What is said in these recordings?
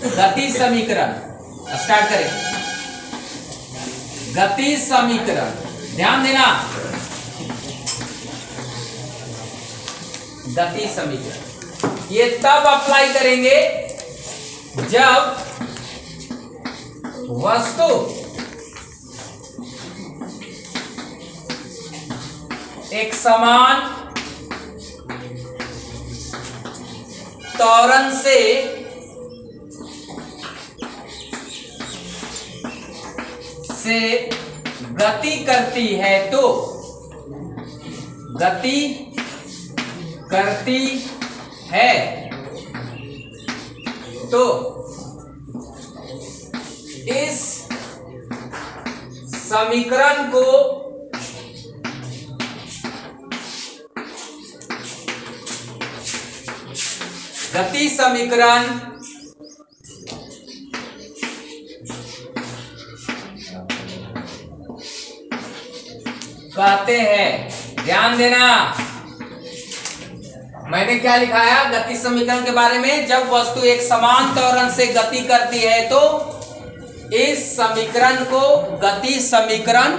गति समीकरण स्टार्ट करें। गति समीकरण ध्यान देना, गति समीकरण ये तब अप्लाई करेंगे जब वस्तु एक समान त्वरण से गति करती है तो गति करती है तो इस समीकरण को गति समीकरण कहते हैं। ध्यान देना, मैंने क्या लिखाया गति समीकरण के बारे में, जब वस्तु एक समान त्वरण से गति करती है तो इस समीकरण को गति समीकरण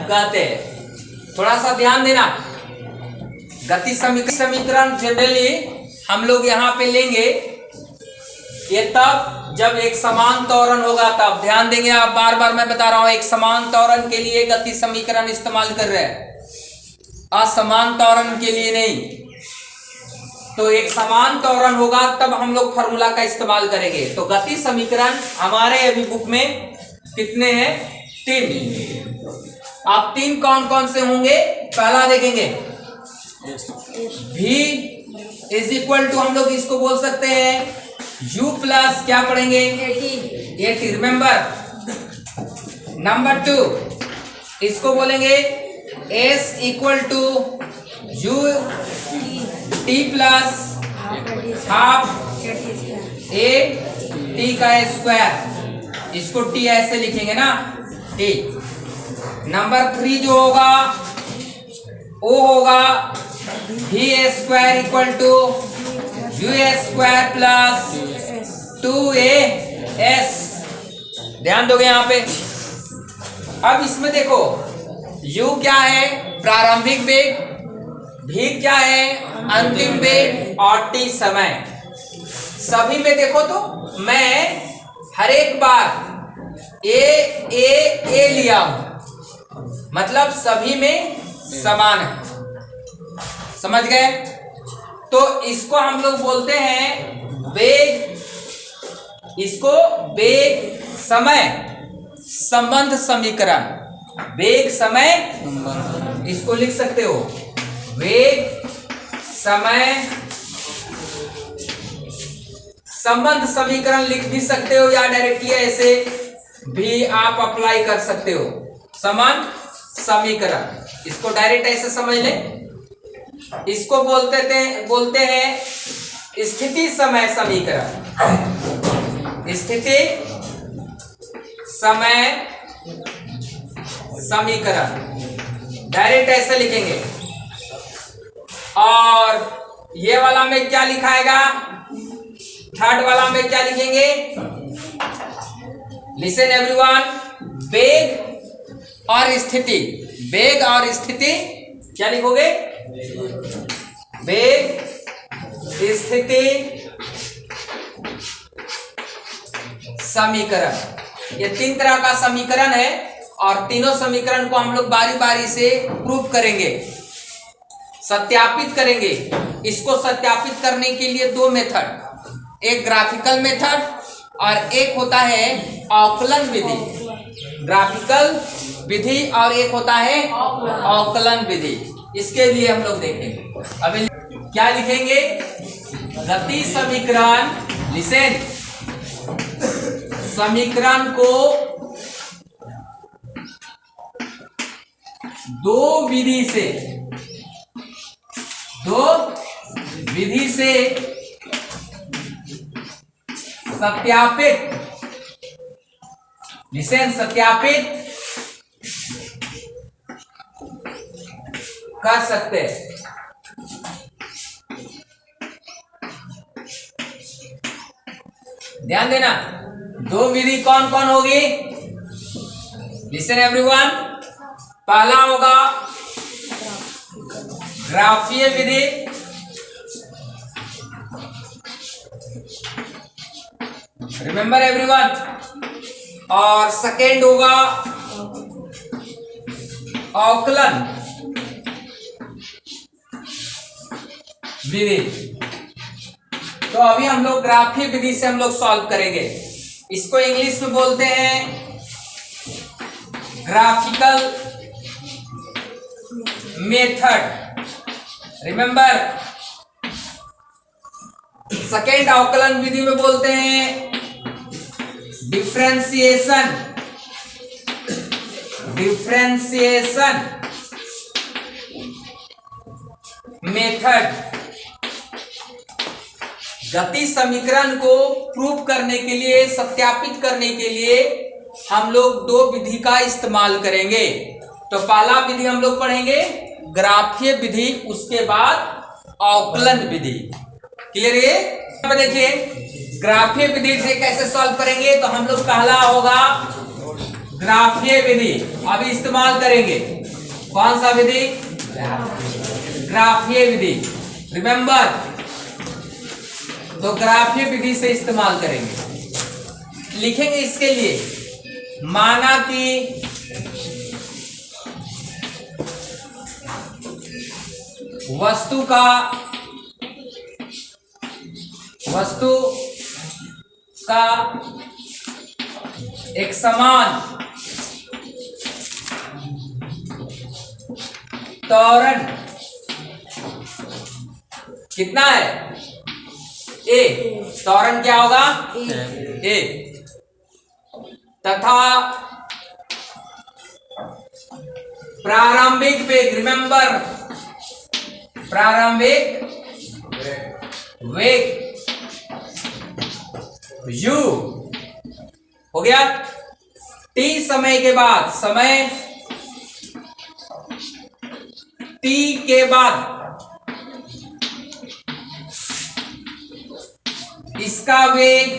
कहते हैं। थोड़ा सा ध्यान देना, गति समीकरण जनरली हम लोग यहाँ पे लेंगे ये तब जब एक समान त्वरण होगा तब। ध्यान देंगे आप, बार बार मैं बता रहा हूं, एक समान त्वरण के लिए गति समीकरण इस्तेमाल कर रहे हैं, असमान त्वरण के लिए नहीं। तो एक समान त्वरण होगा तब हम लोग फॉर्मूला का इस्तेमाल करेंगे। तो गति समीकरण हमारे अभी बुक में कितने हैं? 3। आप 3 कौन कौन से होंगे पहला देखेंगे। V इज इक्वल टू हम लोग इसको बोल सकते हैं U प्लस क्या पढ़ेंगे 80, रिमेंबर। नंबर 2 इसको बोलेंगे S equal to U T plus half A T का स्क्वायर, इसको T ऐसे लिखेंगे ना T। नंबर 3 जो होगा वो होगा V square equal to U square plus 2AS। ध्यान दोगे यहाँ पे। अब इसमें देखो U क्या है प्रारंभिक वेग, V क्या है अंतिम वेग और T समय। सभी में देखो तो मैं हर एक बार A लिया हूं, मतलब सभी में समान है, समझ गए। तो इसको हम लोग बोलते हैं वेग, इसको वेग समय संबंध समीकरण, वेग समय इसको लिख सकते हो वेग समय संबंध समीकरण लिख भी सकते हो, या डायरेक्टली ऐसे भी आप अप्लाई कर सकते हो। संबंध समीकरण इसको डायरेक्ट ऐसे समझ ले। इसको बोलते हैं स्थिति समय समीकरण, स्थिति समय समीकरण डायरेक्ट ऐसे लिखेंगे। और ये वाला में क्या लिखाएगा, थर्ड वाला में क्या लिखेंगे, लिसन एवरीवन, वेग और स्थिति, वेग और स्थिति क्या लिखोगे, वेग स्थिति समीकरण। ये 3 तरह का समीकरण है और तीनों समीकरण को हम लोग बारी बारी से प्रूव करेंगे, सत्यापित करेंगे। इसको सत्यापित करने के लिए 2 मेथड, एक ग्राफिकल मेथड और एक होता है अवकलन विधि। ग्राफिकल विधि और एक होता है अवकलन विधि। इसके लिए हम लोग देखेंगे। अभी क्या लिखेंगे, गति समीकरण, लिसन, समीकरण को 2 विधि से सत्यापित, लिसन, सत्यापित कर सकते हैं। ध्यान देना, दो विधि कौन कौन होगी? Listen everyone. पहला होगा ग्राफीय विधि, रिमेंबर एवरीवन, और सेकेंड होगा अवकलन विधि। तो अभी हम लोग ग्राफीय विधि से हम लोग सॉल्व करेंगे। इसको इंग्लिश में बोलते हैं ग्राफिकल मेथड, रिमेंबर। सेकेंड अवकलन विधि में बोलते हैं डिफरेंशिएशन मेथड। गति समीकरण को प्रूव करने के लिए, सत्यापित करने के लिए हम लोग दो विधि का इस्तेमाल करेंगे। तो पहला विधि हम लोग पढ़ेंगे ग्राफीय विधि, उसके बाद अवकलन विधि। क्लियर है? अब देखिए ग्राफीय विधि से कैसे सॉल्व करेंगे। तो हम लोग पहला होगा ग्राफीय विधि, अभी इस्तेमाल करेंगे। कौन सा विधि? ग्राफीय विधि, रिमेंबर। तो ग्राफीय विधि से इस्तेमाल करेंगे। लिखेंगे इसके लिए, माना कि वस्तु का एक समान त्वरण कितना है? ए। त्वरण क्या होगा? ए। तथा प्रारंभिक वेग, रिमेंबर, प्रारंभिक वेग u हो गया। t समय के बाद, समय t के बाद इसका वेग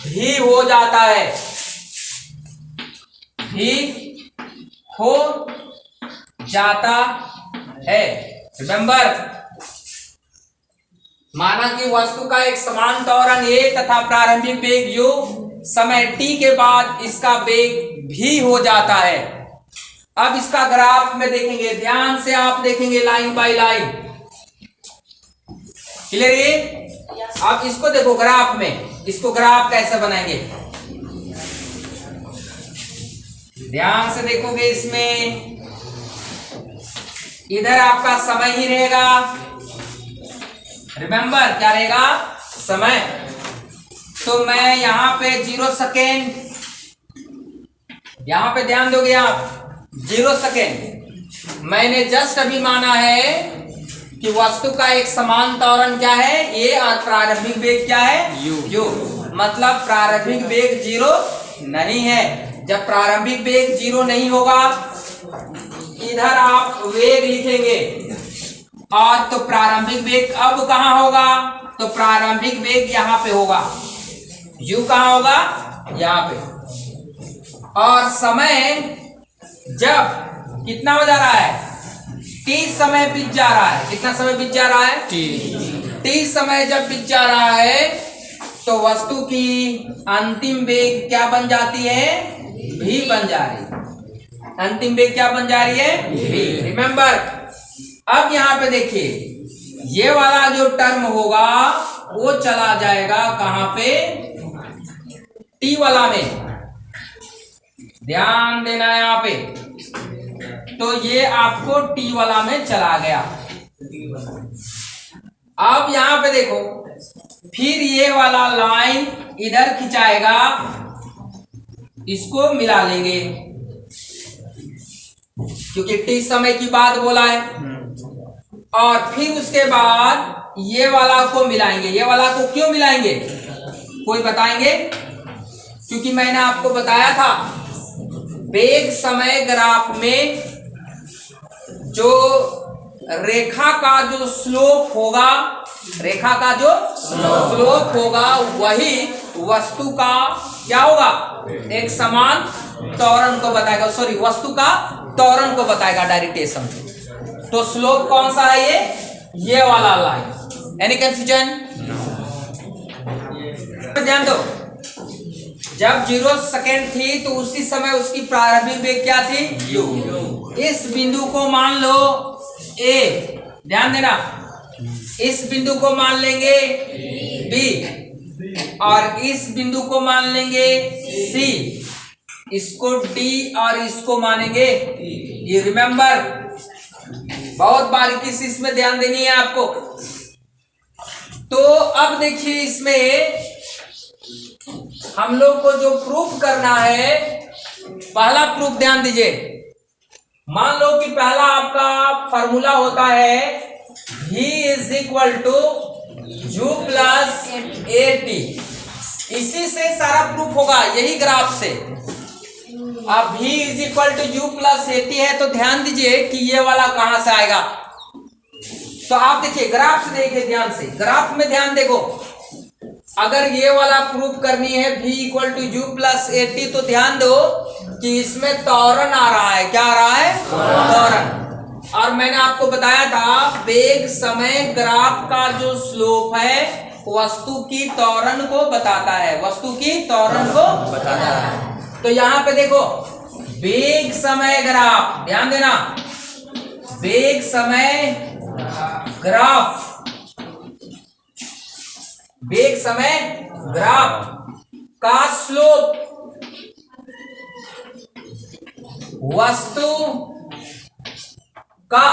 भी हो जाता है, रिमेंबर। माना कि वस्तु का एक समान त्वरण a तथा प्रारंभिक वेग u समय t के बाद इसका वेग भी हो जाता है। अब इसका ग्राफ में देखेंगे, ध्यान से आप देखेंगे लाइन बाय लाइन। क्लियर है? आप इसको देखो ग्राफ में, इसको ग्राफ कैसे बनाएंगे ध्यान से देखोगे। इसमें इधर आपका समय ही रहेगा, रिमेंबर क्या रहेगा? समय। तो मैं यहां पे 0 सेकेंड, यहां पे ध्यान दोगे आप, 0 सेकेंड मैंने जस्ट अभी माना है कि वस्तु का एक समान त्वरण क्या है? ये, और प्रारंभिक वेग क्या है? u। मतलब प्रारंभिक वेग 0 नहीं है। जब प्रारंभिक वेग 0 नहीं होगा, इधर आप वेग लिखेंगे, और तो प्रारंभिक वेग अब कहां होगा? तो प्रारंभिक वेग यहां पे होगा, u कहां होगा? यहां पे। और समय जब कितना हो जा रहा है? t समय बीत जा रहा है। कितना समय बीत जा रहा है? t समय जब बीत जा रहा है तो वस्तु की अंतिम वेग क्या बन जाती है? v बन जा रही है। अंतिम वेग क्या बन जा रही है? v। रिमेंबर, अब यहां पे देखिए, ये वाला जो टर्म होगा वो चला जाएगा कहां पे? t वाला में। ध्यान देना यहां पे। तो ये आपको t वाला में चला गया। अब यहां पे देखो, फिर ये वाला लाइन इधर खिंचाएगा, इसको मिला लेंगे क्योंकि t समय की बात बोला है। और फिर उसके बाद ये वाला को मिलाएंगे। ये वाला को क्यों मिलाएंगे? कोई बताएंगे? क्योंकि मैंने आपको बताया था वेग समय ग्राफ में जो रेखा का जो स्लोप होगा, रेखा का जो स्लोप होगा वही वस्तु का क्या होगा, एक समान त्वरण को बताएगा, सॉरी वस्तु का त्वरण को बताएगा डायरेक्टेशन। तो स्लोप कौन सा है, ये वाला लाइन। Any confusion? ध्यान दो, जब 0 सेकेंड थी तो उसी समय उसकी प्रारंभिक वेग क्या थी, u। इस बिंदु को मान लो A, ध्यान देना, इस बिंदु को मान लेंगे B और इस बिंदु को मान लेंगे C, इसको D और इसको मानेंगे ये। रिमेंबर, बहुत बारीकी से इसमें ध्यान देनी है आपको। तो अब देखिए इसमें हम लोग को जो प्रूफ करना है, पहला प्रूफ ध्यान दीजिए। मान लो कि पहला आपका फॉर्मूला होता है V is equal to u plus a t, इसी से सारा प्रूफ होगा, यही ग्राफ से। अब V is equal to u plus a t है तो ध्यान दीजिए कि ये वाला कहां से आएगा। तो आप देखिए ग्राफ से, देखिए ध्यान से, ग्राफ में ध्यान देखो। अगर ये वाला प्रूफ करनी है V equal to u plus a t, तो ध्यान दो कि इसमें त्वरण आ रहा है, क्या आ रहा है, त्वरण। और मैंने आपको बताया था वेग समय ग्राफ का जो स्लोप है वस्तु की त्वरण को बताता है, वस्तु की त्वरण को बताता है। तो यहां पे देखो वेग समय ग्राफ, ध्यान देना, वेग समय ग्राफ, वेग समय ग्राफ का स्लोप वस्तु का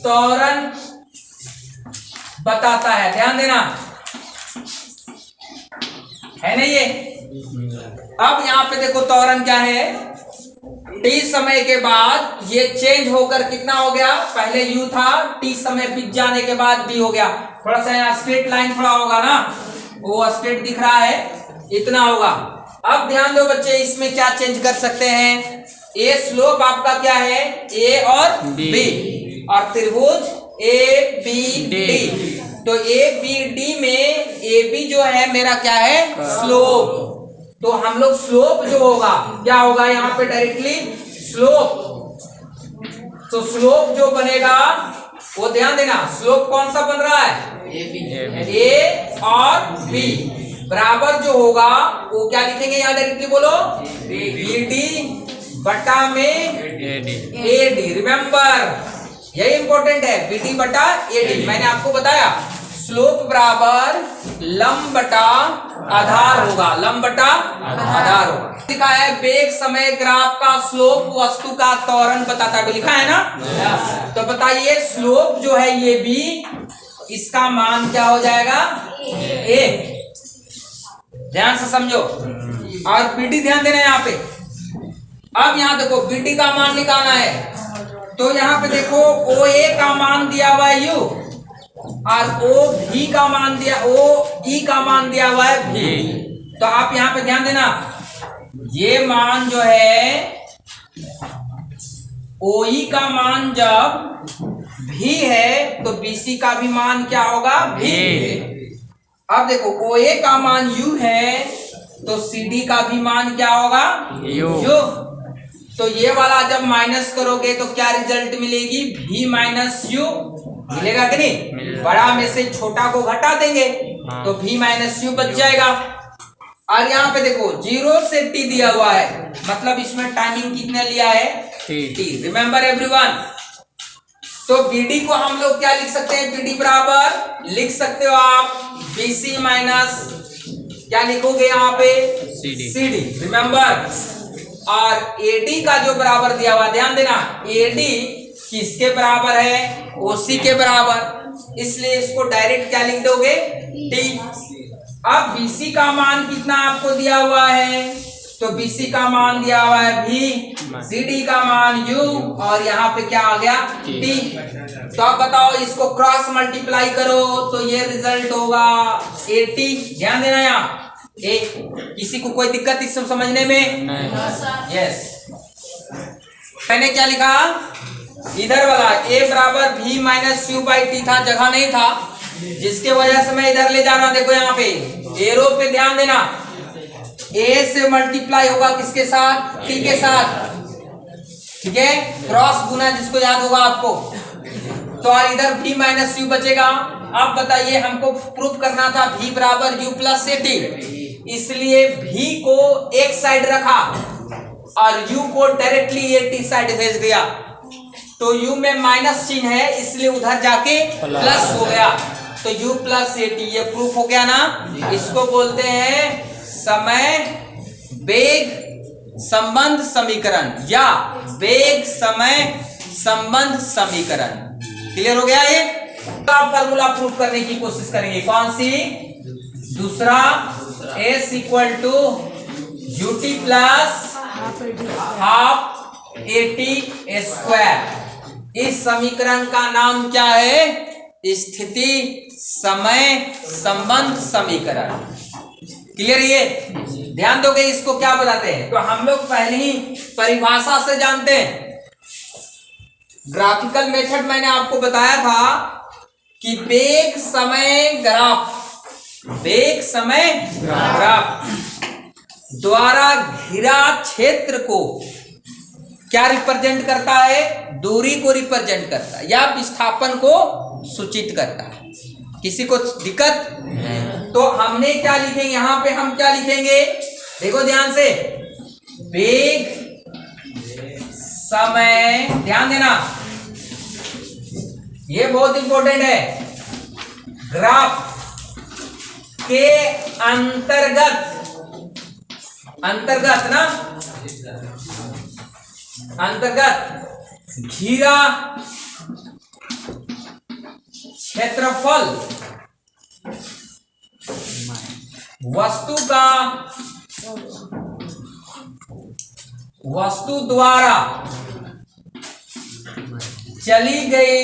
त्वरण बताता है, ध्यान देना, है नहीं ये। अब यहां पे देखो त्वरण क्या है, t समय के बाद ये चेंज होकर कितना हो गया, पहले u था, t समय बीत जाने के बाद b हो गया। थोड़ा सा यहाँ स्ट्रेट लाइन थोड़ा होगा ना, वो स्ट्रेट दिख रहा है, इतना होगा। अब ध्यान दो बच्चे, इसमें क्या चेंज कर सकते हैं, a स्लोप आपका क्या है, a और b, और त्रिभुज a b d, तो a b d में a b जो है मेरा क्या है, स्लोप। तो हम लोग स्लोप जो होगा क्या होगा, यहाँ पे डायरेक्टली स्लोप। तो स्लोप जो बनेगा वो ध्यान देना, स्लोप कौन सा बन रहा है, ए और बी बराबर जो होगा वो क्या लिखेंगे, यहाँ डायरेक्टली बोलो, बी डी बटा में ए डी। रिमेंबर, यही इंपॉर्टेंट है, बी डी बटा ए डी। मैंने आपको बताया स्लोप बराबर लंब बटा आधार होगा, लंब बटा आधार होगा। लिखा है वेग समय ग्राफ का स्लोप वस्तु का त्वरण बताता है, लिखा है ना। तो बताइए स्लोप जो है ये भी, इसका मान क्या हो जाएगा, ए। ध्यान से समझो, और बीडी ध्यान देना यहाँ पे। अब यहाँ देखो बीडी का मान निकालना है, तो यहाँ पे देखो ओ ए का मान दिया हुआ है यू, और ओ भी का मान दिया, ओ ई का मान दिया हुआ है भी। तो आप यहाँ पे ध्यान देना, ये मान जो है ओ ई का मान जब भी है तो बीसी का भी मान क्या होगा, भी। अब देखो ओ ए का मान यू है तो सी डी का भी मान क्या होगा, यू। तो ये वाला जब माइनस करोगे तो क्या रिजल्ट मिलेगी, भी माइनस यू मिलेगा कि नहीं। बड़ा में से छोटा को घटा देंगे तो भी माइनस यू बच जाएगा। और यहाँ पे देखो 0 से t दिया हुआ है, मतलब इसमें टाइमिंग कितने लिया है, t। Remember everyone. तो BD को हम लोग क्या लिख सकते हैं, BD बराबर लिख सकते हो आप BC माइनस क्या लिखोगे यहाँ पे, CD। रिमेंबर, और AD का जो बराबर दिया हुआ, ध्यान देना AD किसके बराबर है, OC के बराबर, इसलिए इसको डायरेक्ट क्या लिख दोगे, T। अब BC का मान कितना आपको दिया हुआ है, तो BC का मान दिया हुआ है भी, CD का मान U, और यहाँ पे क्या आ गया, T। तो आप बताओ इसको क्रॉस मल्टीप्लाई करो तो ये रिजल्ट होगा 80। ध्यान देना यहाँ ए, किसी को कोई दिक्कत इसको समझने में, यस। मैंने क्या लिखा, इधर वाला a बराबर v minus u by T था, जगह नहीं था, जिसके वजह से मैं इधर ले जा रहा हूं। देखो यहाँ पे एरो पे ध्यान देना, a से मल्टीप्लाई होगा किसके साथ, t के साथ, ठीक है, क्रॉस गुना जिसको याद होगा आपको। तो और इधर v माइनस u बचेगा। अब बताइए, हमको प्रूफ करना था v बराबर u प्लस टी, इसलिए v को एक साइड रखा और u को डायरेक्टली ये टी साइड भेज दिया। तो u में माइनस चिन्ह है, इसलिए उधर जाके प्लस हो गया, तो u प्लस टी, ये प्रूफ हो गया ना। इसको बोलते हैं समय वेग संबंध समीकरण या वेग समय संबंध समीकरण। क्लियर हो गया ये। तो आप फार्मूला प्रूफ करने की कोशिश करेंगे, कौन सी, दूसरा, s equal to u t plus half a t square. इस समीकरण का नाम क्या है, स्थिति समय संबंध समीकरण। क्लियर, ये ध्यान दोगे, इसको क्या बताते हैं, तो हम लोग पहले ही परिभाषा से जानते हैं। ग्राफिकल मेथड मैंने आपको बताया था कि वेग समय ग्राफ, वेग समय ग्राफ द्वारा घिरा क्षेत्र को क्या रिप्रेजेंट करता है, दूरी को रिप्रेजेंट करता है या विस्थापन को सूचित करता है। किसी को दिक्कत, तो हमने क्या लिखेंगे यहां पे, हम क्या लिखेंगे, देखो ध्यान से, वेग समय, ध्यान देना, ये बहुत इंपॉर्टेंट है, ग्राफ के अंतर्गत, अंतर्गत ना, अंतर्गत घिरा क्षेत्रफल वस्तु द्वारा चली गई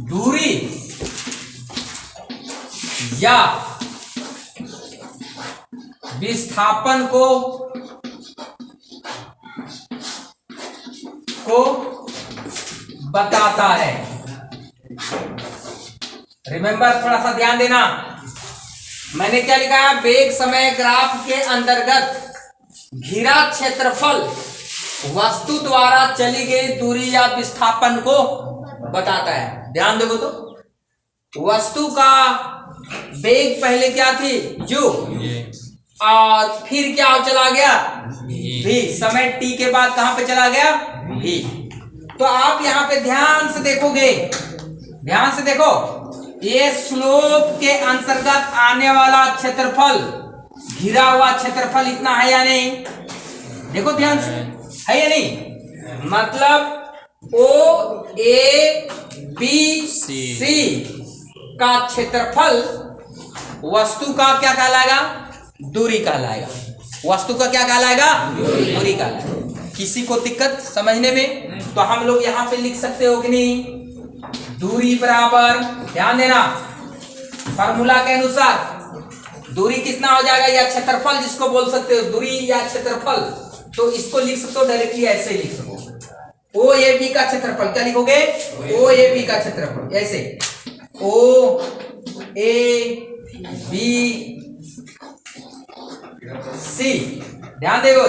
दूरी या विस्थापन को बताता है। रिमेंबर, थोड़ा सा ध्यान देना, मैंने क्या लिखा है, वेग समय ग्राफ के अंतर्गत घिरा क्षेत्रफल वस्तु द्वारा चली गई दूरी या विस्थापन को बताता है। ध्यान देखो, तो वस्तु का वेग पहले क्या थी, u, और फिर क्या चला गया, v, समय t के बाद कहां पे चला गया, v। तो आप यहां पे ध्यान से देखोगे, ध्यान से देखो, ये स्लोप के अंतर्गत आने वाला क्षेत्रफल, घिरा हुआ क्षेत्रफल इतना है या नहीं, देखो ध्यान से, है या नहीं, मतलब ओ ए बी सी का क्षेत्रफल वस्तु का क्या कहलाएगा, दूरी कहलाएगा। वस्तु का क्या कहलाएगा, दूरी कहलाएगा। किसी को दिक्कत समझने में, तो हम लोग यहाँ पे लिख सकते हो कि नहीं, दूरी बराबर, ध्यान देना, फार्मूला के अनुसार दूरी कितना हो जाएगा, या क्षेत्रफल जिसको बोल सकते हो, दूरी या क्षेत्रफल, तो इसको लिख सकते हो डायरेक्टली, ऐसे ही लिख सको, ओ ए बी का क्षेत्रफल, क्या लिखोगे, ओ ए बी का क्षेत्रफल, ऐसे ओ ए बी सी, ध्यान देखो,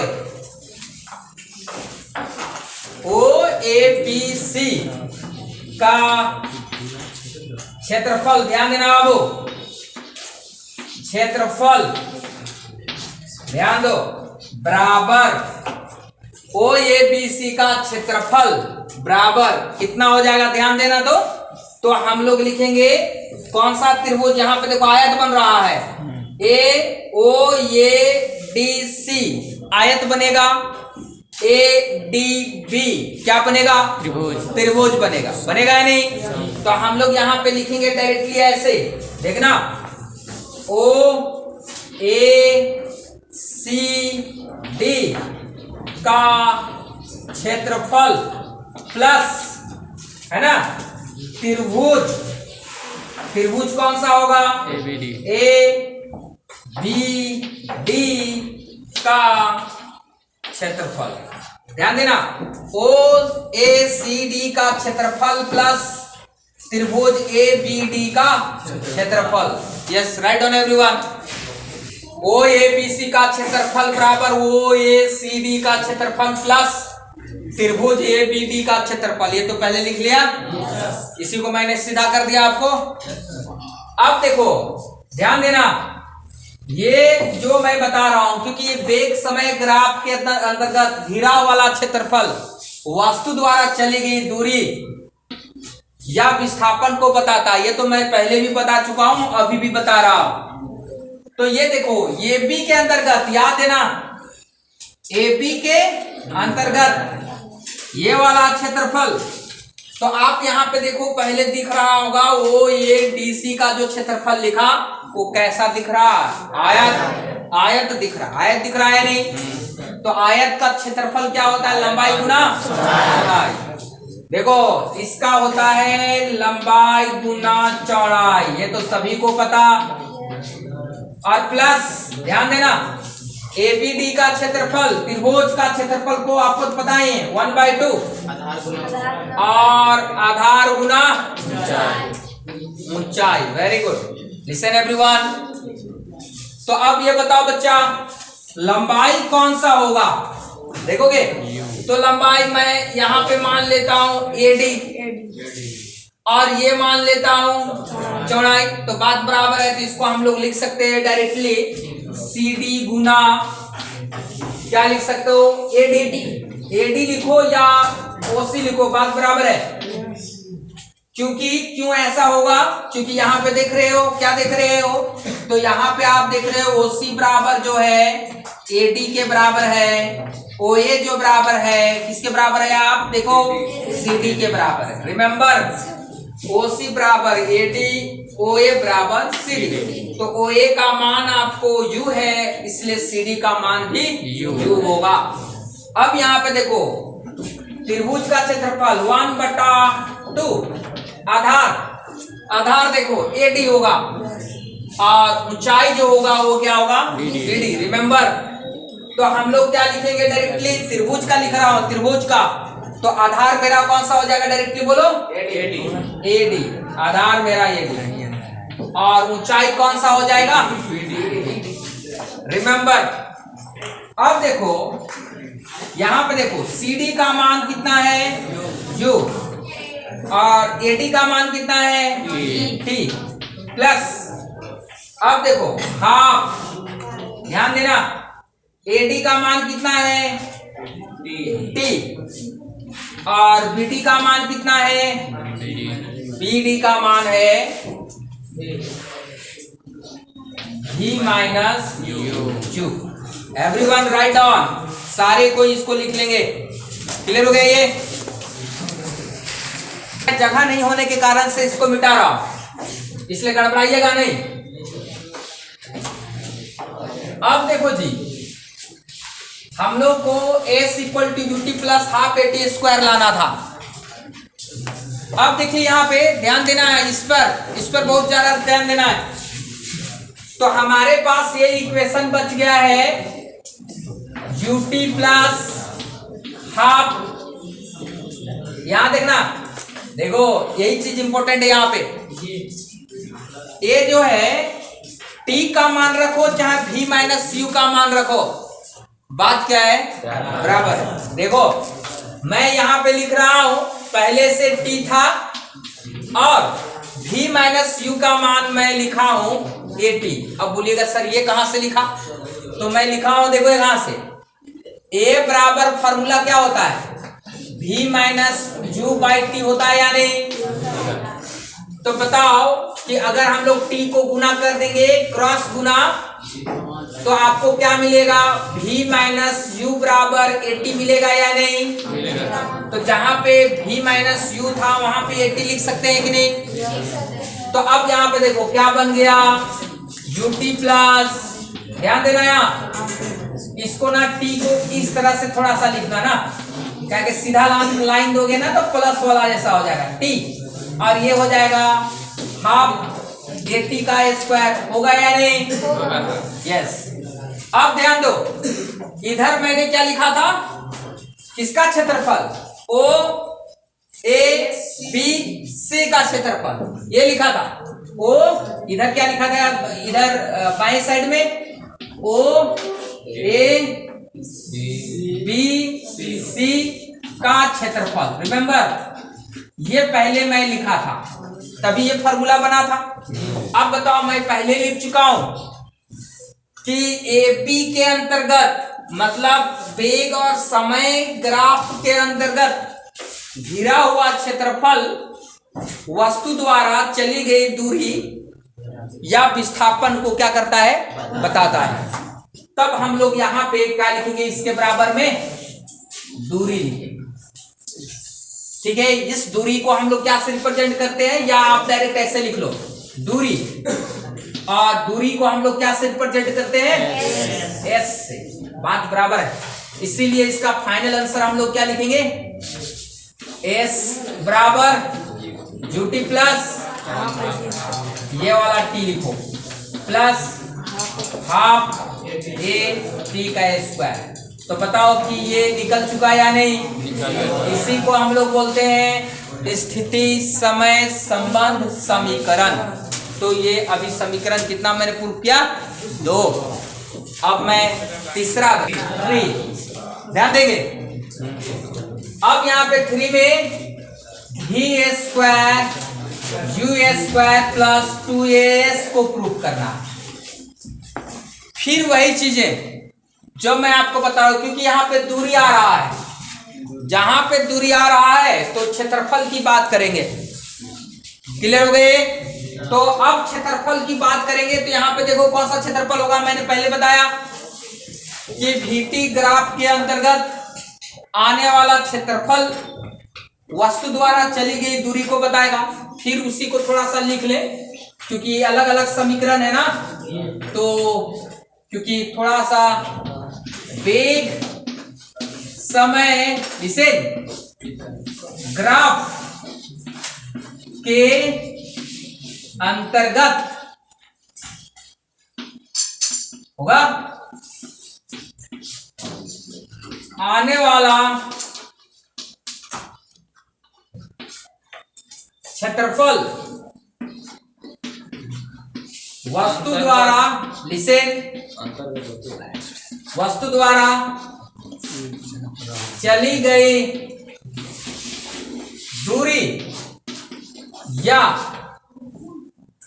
ओ ए बी सी का क्षेत्रफल, ध्यान देना बाबू, क्षेत्रफल ध्यान दो, बराबर ओ ए बी सी का क्षेत्रफल बराबर कितना हो जाएगा, ध्यान देना। तो हम लोग लिखेंगे कौन सा त्रिभुज, यहां पे देखो आयत बन रहा है, ए ओ ए डी सी आयत बनेगा, ए डी बी क्या बनेगा, त्रिभुज बनेगा, बनेगा या नहीं। तो हम लोग यहाँ पे लिखेंगे डायरेक्टली ऐसे, देखना, ओ ए सी डी का क्षेत्रफल प्लस, है ना, त्रिभुज, त्रिभुज कौन सा होगा, ए बी डी का क्षेत्रफल। ध्यान देना, ओ ए सी डी का क्षेत्रफल प्लस त्रिभुज ए बी डी का क्षेत्रफल। Yes, right on everyone. O A B C का क्षेत्रफल बराबर ओ ए सी डी का क्षेत्रफल प्लस त्रिभुज ए बी डी का क्षेत्रफल। ये तो पहले लिख लिया, इसी को मैंने सीधा कर दिया आपको। अब देखो ध्यान देना, ये जो मैं बता रहा हूं, क्योंकि ये वेग समय ग्राफ के अंतर्गत घेराव वाला क्षेत्रफल वस्तु द्वारा चली गई दूरी या विस्थापन को बताता है। ये तो मैं पहले भी बता चुका हूं, अभी भी बता रहा हूं। तो ये देखो, ये बी के अंतर्गत, याद देना, ए बी के अंतर्गत ये वाला क्षेत्रफल। तो आप यहाँ पे देखो, पहले दिख रहा होगा वो ये डीसी का जो क्षेत्रफल लिखा, वो कैसा दिख रहा? आयत। आयत दिख रहा, आयत दिख रहा है नहीं? तो आयत का क्षेत्रफल क्या होता है? लंबाई गुना चौड़ाई। देखो, इसका होता है लंबाई गुना चौड़ाई, ये तो सभी को पता। और प्लस ध्यान देना, एबीडी का क्षेत्रफल, त्रिभुज का क्षेत्रफल को आपको पता ही है, 1/2 और आधार गुना ऊंचाई। Very good, listen everyone. तो अब ये बताओ बच्चा, लंबाई कौन सा होगा? देखोगे तो लंबाई मैं यहाँ पे मान लेता हूं एडी और ये मान लेता हूं चौड़ाई, तो बात बराबर है। तो इसको हम लोग लिख सकते हैं डायरेक्टली सी डी गुना, क्या लिख सकते हो? एडी। एडी लिखो या ओसी लिखो, बात बराबर है। क्योंकि क्यों ऐसा होगा? क्योंकि यहाँ पे देख रहे हो, क्या देख रहे हो? तो यहाँ पे आप देख रहे हो ओसी बराबर जो है एडी के बराबर है, ओए जो बराबर है किसके बराबर है? आप देखो सीडी के बराबर है। रिमेंबर, ओसी बराबर एडी, ओए बराबर सीडी। तो ओए का मान आपको यू है, इसलिए सीडी का मान भी यू होगा। अब यहाँ पे देखो, त्रिभुज का क्षेत्रफल 1/2, आधार देखो एडी होगा और ऊंचाई जो होगा वो क्या होगा? बीडी। रिमेंबर, तो हम लोग क्या लिखेंगे डायरेक्टली? त्रिभुज का लिख रहा हूं, त्रिभुज का। तो आधार मेरा कौन सा हो जाएगा? डायरेक्टली बोलो, एडी। आधार मेरा एडी और ऊंचाई कौन सा हो जाएगा? रिमेंबर, अब देखो यहां पे देखो, सीडी का मान कितना है? यू। और एडी का मान कितना है? टी। प्लस अब देखो हाफ, ध्यान देना, एडी का मान कितना है? टी। और बीडी का मान कितना है? बीडी का मान है भी minus you. Everyone write down, सारे कोई इसको लिख लेंगे। क्लियर हो गया? ये जगह नहीं होने के कारण से इसको मिटा रहा हूं, इसलिए गड़बड़ाइएगा नहीं। अब देखो जी, हम लोग को s = ut + ½ at² लाना था। अब देखिए यहाँ पे ध्यान देना है, इस पर बहुत ज्यादा ध्यान देना है। तो हमारे पास ये इक्वेशन बच गया है ut + ½ यहां देखना, देखो यही चीज इंपॉर्टेंट है यहाँ पे। ये जो है t का मान रखो चाहे v - u का मान रखो, बात क्या है? बराबर। देखो मैं यहाँ पे लिख रहा हूं, पहले से t था और v - u का मान मैं लिखा हूं at। अब बोलिएगा सर ये कहां से लिखा? तो मैं लिखा हूं, देखो यहां से, a बराबर फॉर्मूला क्या होता है? v - u/t होता है या नहीं? तो बताओ कि अगर हम लोग t को गुना कर देंगे, क्रॉस गुना, तो आपको क्या मिलेगा? v - u बराबर 80 मिलेगा या नहीं? मिलेगा। तो जहां पे v - u था वहां पे 80 लिख सकते हैं कि नहीं? तो अब यहाँ पे देखो क्या बन गया? ut प्लस, ध्यान देना यहाँ, इसको ना t को इस तरह से थोड़ा सा लिखना ना, क्या कि सीधा लाइन दोगे ना तो प्लस वाला जैसा हो जाएगा t, और ये हो जाएगा ½ at² होगा या नहीं? यस। अब ध्यान दो, इधर मैंने क्या लिखा था, किसका क्षेत्रफल, ओ ए बी सी का क्षेत्रफल ये लिखा था। ओ इधर क्या लिखा था, इधर बाएं साइड में ओ ए बी सी का क्षेत्रफल, रिमेंबर ये पहले मैं लिखा था तभी ये फॉर्मूला बना था। अब बताओ, मैं पहले लिख चुका हूं कि एपी के अंतर्गत मतलब वेग और समय ग्राफ के अंतर्गत घिरा हुआ क्षेत्रफल वस्तु द्वारा चली गई दूरी या विस्थापन को क्या करता है, बताता है। तब हम लोग यहां पे क्या लिखेंगे, इसके बराबर में दूरी लिखेंगे। ठीक है, इस दूरी को हम लोग क्या से रिप्रेजेंट करते हैं, या आप डायरेक्ट ऐसे लिख लो दूरी, और दूरी को हम लोग क्या से रिप्रेजेंट करते हैं, एस से। बात बराबर है, इसीलिए इसका फाइनल आंसर हम लोग क्या लिखेंगे, एस बराबर यूटी प्लस ये वाला टी लिखो प्लस हाफ ए टी का स्क्वायर। तो बताओ कि ये निकल चुका या नहीं, इसी को हम लोग बोलते हैं स्थिति समय संबंध समीकरण। तो ये अभी समीकरण कितना मैंने प्रूव किया, 2। अब मैं तीसरा 3 ध्यान देंगे। अब यहाँ पे 3 में भी square you square plus 2as को प्रूव करना। फिर वही चीजें जो मैं आपको बता रहा हूं, क्योंकि यहाँ पे दूरी आ रहा है, जहां पे दूरी आ रहा है तो क्षेत्रफल की बात करेंगे। क्लियर हो गए? तो अब क्षेत्रफल की बात करेंगे तो यहाँ पे देखो कौन सा क्षेत्रफल होगा। मैंने पहले बताया कि VT ग्राफ के अंतर्गत आने वाला क्षेत्रफल वस्तु द्वारा चली गई दूरी को बताएगा। फिर उसी को थोड़ा सा लिख ले, क्योंकि अलग अलग समीकरण है ना, तो क्योंकि थोड़ा सा वेग समय इसे ग्राफ के अंतर्गत होगा आने वाला क्षेत्रफल वस्तु द्वारा वस्तु द्वारा चली गई दूरी या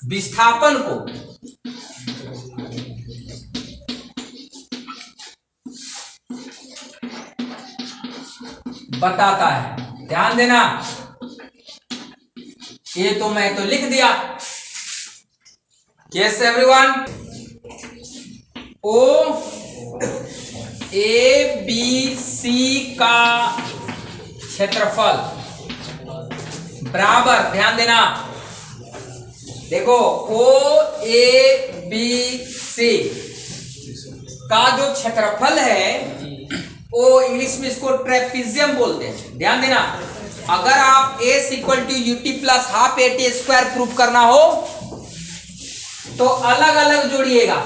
विस्थापन को बताता है। ध्यान देना, ये तो मैं तो लिख दिया। Yes everyone, O A B C का क्षेत्रफल बराबर, ध्यान देना, देखो ओ ए बी सी का जो क्षेत्रफल है वो इंग्लिश में इसको ट्रेपेजियम बोलते हैं। ध्यान देना, अगर आप S equal to u t plus half a t square prove करना हो तो अलग अलग जोड़िएगा,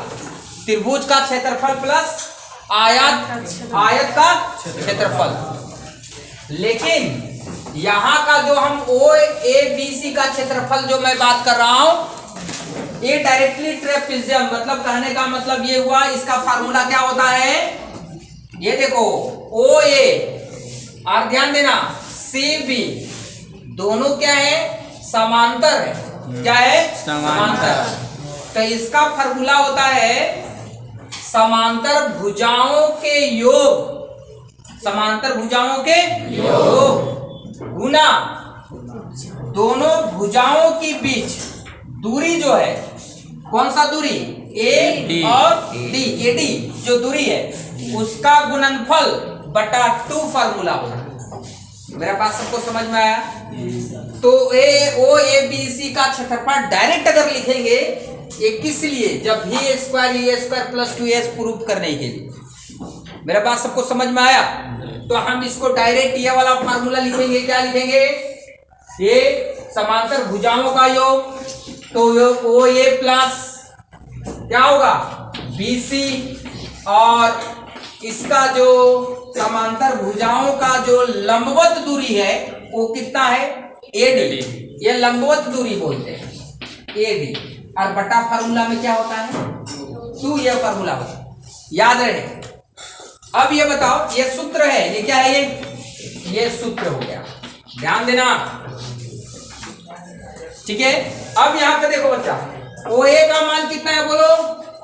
त्रिभुज का क्षेत्रफल प्लस आयत का क्षेत्रफल। लेकिन यहां का जो हम ओ ए बी सी का क्षेत्रफल जो मैं बात कर रहा हूं, ये डायरेक्टली ट्रेपेजियम, मतलब कहने का मतलब ये हुआ, इसका फार्मूला क्या होता है, ये देखो ओ ए और ध्यान देना सी बी दोनों क्या है, समांतर है। क्या है? समांतर। तो इसका फार्मूला होता है समांतर भुजाओं के योग, समांतर भुजाओं के योग गुना दोनों भुजाओं के बीच दूरी जो है, कौन सा दूरी, ए और डी, ए डी जो दूरी है उसका गुणनफल बटा 2 फार्मूला होगा। मेरे पास सबको समझ में आया? तो ओ ए बी सी का क्षेत्रफल डायरेक्ट अगर लिखेंगे ये किस लिए, जब भी स्क्वायर ए स्क्वायर प्लस 2s प्रूव करने के लिए। मेरे पास सबको समझ में आया? तो हम इसको डायरेक्ट ये वाला फार्मूला लिखेंगे। क्या लिखेंगे? ये समांतर भुजाओं का योग, तो ओ ए प्लस क्या होगा, बी सी और इसका जो समांतर भुजाओं का जो लंबवत दूरी है वो कितना है, AD। ये लंबवत दूरी बोलते हैं AD, और बटा फार्मूला में क्या होता है 2, ये फार्मूला होता है, याद रहे। अब ये बताओ, ये सूत्र है, ये क्या है, ये सूत्र हो गया, ध्यान देना, ठीक है। अब यहां पे देखो बच्चा, OA का मान कितना है बोलो,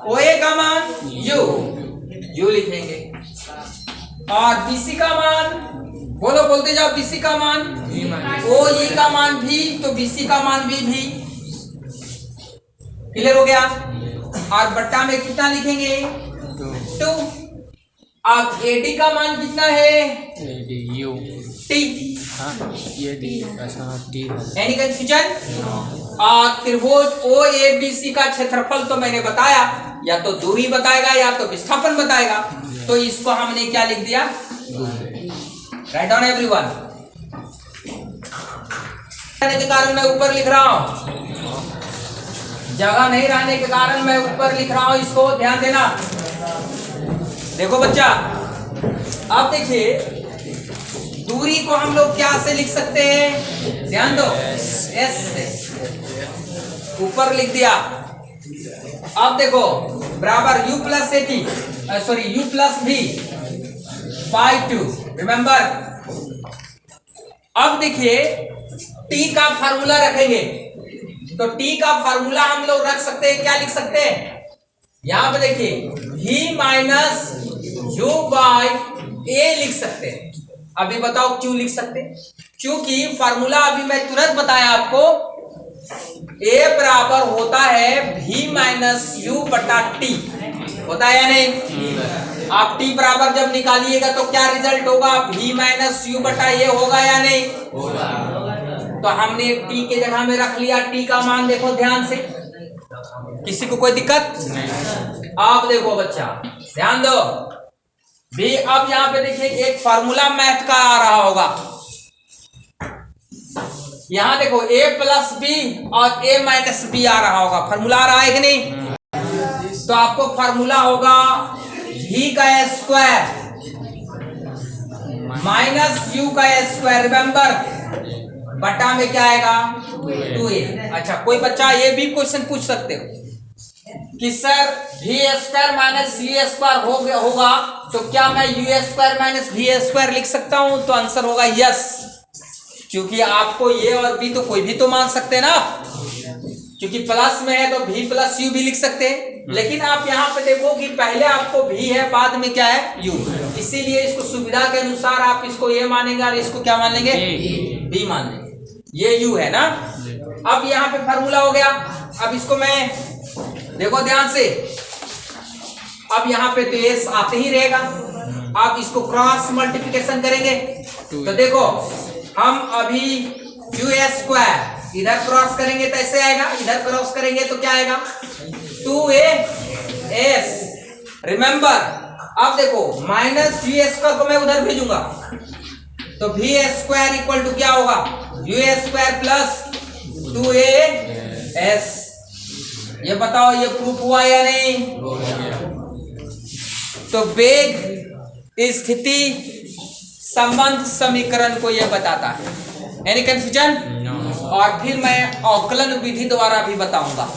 OA का मान U लिखेंगे, और BC का मान बोलो, बोलते जाओ, BC का मान OE का मान भी, तो BC का मान भी क्लियर हो गया। और बट्टा में कितना लिखेंगे 2। अब AD का मान कितना है T, एनी कंफ्यूजन। और त्रिभुज OABC का क्षेत्रफल तो मैंने बताया, या तो दूरी बताएगा या तो विस्थापन बताएगा, तो इसको हमने क्या लिख दिया, राइट ऑन एवरीवन। के कारण मैं ऊपर लिख रहा हूं, जगह नहीं रहने के कारण मैं ऊपर लिख रहा हूं, इसको ध्यान देना। देखो बच्चा, अब देखिए दूरी को हम लोग क्या से लिख सकते हैं, ध्यान दो, S से ऊपर लिख दिया। अब देखो बराबर U plus V by 2, remember. अब देखिए T का फार्मूला रखेंगे, तो T का फार्मूला हम लोग रख सकते हैं, क्या लिख सकते हैं, यहां पे देखिए V minus U by A लिख सकते हैं। अभी बताओ क्यों लिख सकते हैं, क्योंकि फार्मूला अभी मैं तुरंत बताया आपको, A बराबर होता है V माइनस U बटा T, होता है या नहीं। आप T बराबर जब निकालिएगा तो क्या रिजल्ट होगा, V माइनस U बटा A होगा या नहीं होगा। तो हमने T के जगह में रख लिया, T का मान देखो ध्यान से, किसी को कोई दिक्कत नहीं। आप देखो बच्चा ध्यान दो भी, अब यहाँ पे देखिए एक फार्मूला मैथ का आ रहा होगा, यहाँ देखो A प्लस B और A माइनस B आ रहा होगा, फार्मूला आ रहा है कि नहीं। तो आपको फार्मूला होगा V का स्क्वायर माइनस U का स्क्वायर, रिमेंबर, बटा में क्या आएगा 2A। अच्छा, कोई बच्चा ये भी क्वेश्चन पूछ सकते हो कि sir V square minus C square हो गया होगा, तो क्या मैं U square minus V square लिख सकता हूं, तो आंसर होगा यस, क्योंकि आपको ये और B तो कोई भी तो मान सकते हैं ना, क्योंकि प्लस में है तो V प्लस U भी लिख सकते हैं। लेकिन आप यहाँ पे देखो कि पहले आपको V है, बाद में क्या है U, इसीलिए इसको सुविधा के अनुसार आप इसको A मानेंगे और इसको क्या मान लेंगे, B मान लेंगे, ये U है ना। अब यहाँ पे फार्मूला हो गया, अब इसको मैं देखो ध्यान से, अब यहाँ पे तो S आते ही रहेगा, आप इसको क्रॉस मल्टीप्लिकेशन करेंगे, तो देखो हम अभी U स्क्वायर इधर क्रॉस करेंगे तो ऐसे आएगा, इधर क्रॉस करेंगे तो क्या आएगा 2AS, रिमेंबर। अब देखो माइनस U स्क्वायर को मैं उधर भेजूंगा, तो V स्क्वायर इक्वल टू क्या होगा, U स्क्वायर प्लस 2AS। ये बताओ ये प्रूफ हुआ या नहीं, तो वेग स्थिति संबंध समीकरण को यह बताता है, एनी कंफ्यूजन। और फिर मैं अवकलन विधि द्वारा भी बताऊंगा।